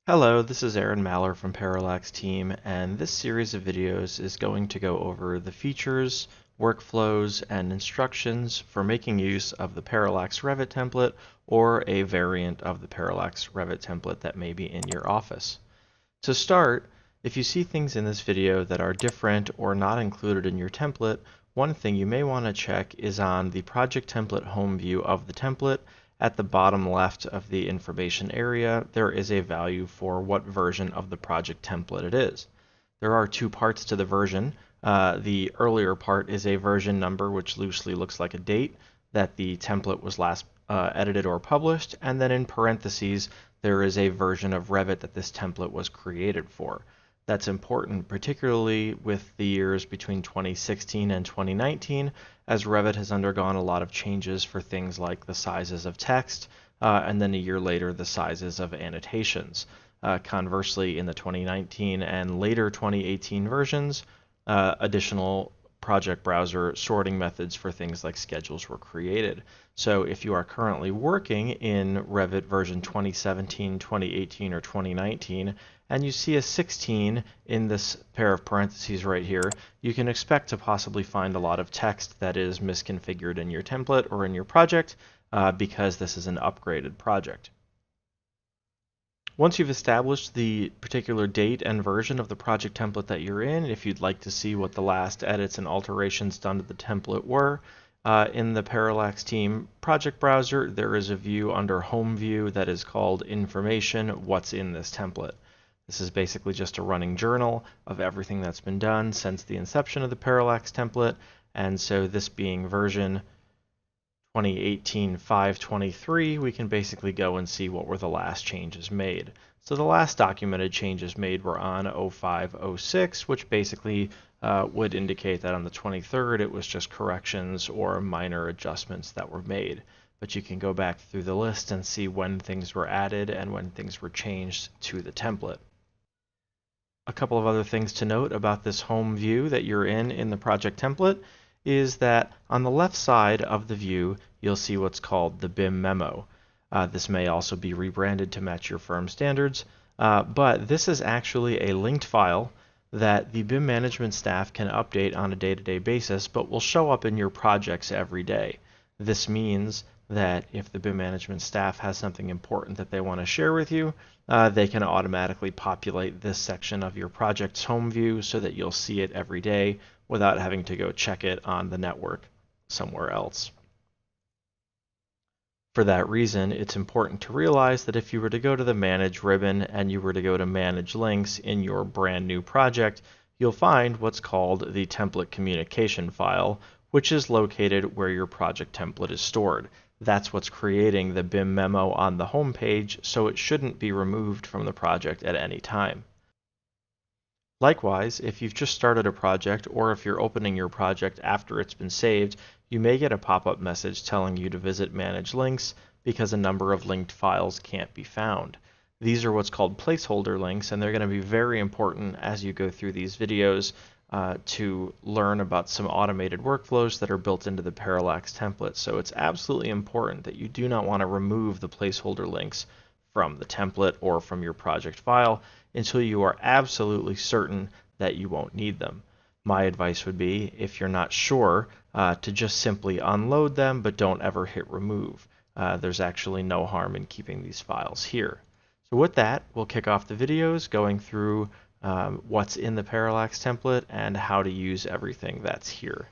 Hello, this is Aaron Maller from Parallax team, and this series of videos is going to go over the features, workflows, and instructions for making use of the Parallax Revit template or a variant of the Parallax Revit template that may be in your office. To start, if you see things in this video that are different or not included in your template, one thing you may want to check is on the project template home view of the template. At the bottom left of the information area, there is a value for what version of the project template it is. There are two parts to the version. The earlier part is a version number, which loosely looks like a date that the template was last edited or published, and then in parentheses, there is a version of Revit that this template was created for. That's important, particularly with the years between 2016 and 2019, as Revit has undergone a lot of changes for things like the sizes of text, and then a year later, the sizes of annotations. Conversely, in the 2019 and later 2018 versions, additional project browser sorting methods for things like schedules were created. So if you are currently working in Revit version 2017, 2018, or 2019, and you see a 16 in this pair of parentheses right here, you can expect to possibly find a lot of text that is misconfigured in your template or in your project because this is an upgraded project. Once you've established the particular date and version of the project template that you're in, if you'd like to see what the last edits and alterations done to the template were, in the Parallax team project browser, there is a view under Home View that is called Information, What's in this template. This is basically just a running journal of everything that's been done since the inception of the Parallax template, and so this being version 2018 523, we can basically go and see what were the last changes made. So the last documented changes made were on 0506, which basically would indicate that on the 23rd it was just corrections or minor adjustments that were made. But you can go back through the list and see when things were added and when things were changed to the template. A couple of other things to note about this home view that you're in the project template is that on the left side of the view, you'll see what's called the BIM memo. This may also be rebranded to match your firm standards, but this is actually a linked file that the BIM management staff can update on a day-to-day basis, but will show up in your projects every day. This means that if the BIM management staff has something important that they want to share with you, they can automatically populate this section of your project's home view so that you'll see it every day without having to go check it on the network somewhere else. For that reason, it's important to realize that if you were to go to the Manage ribbon and you were to go to Manage Links in your brand new project, you'll find what's called the Template Communication file, which is located where your project template is stored. That's what's creating the BIM memo on the home page, so it shouldn't be removed from the project at any time. Likewise, if you've just started a project or if you're opening your project after it's been saved, you may get a pop-up message telling you to visit Manage Links because a number of linked files can't be found. These are what's called placeholder links, and they're going to be very important as you go through these videos to learn about some automated workflows that are built into the Parallax template. So it's absolutely important that you do not want to remove the placeholder links from the template or from your project file until you are absolutely certain that you won't need them. My advice would be, if you're not sure, to just simply unload them, but don't ever hit remove. There's actually no harm in keeping these files here. So with that, we'll kick off the videos going through what's in the Parallax template and how to use everything that's here.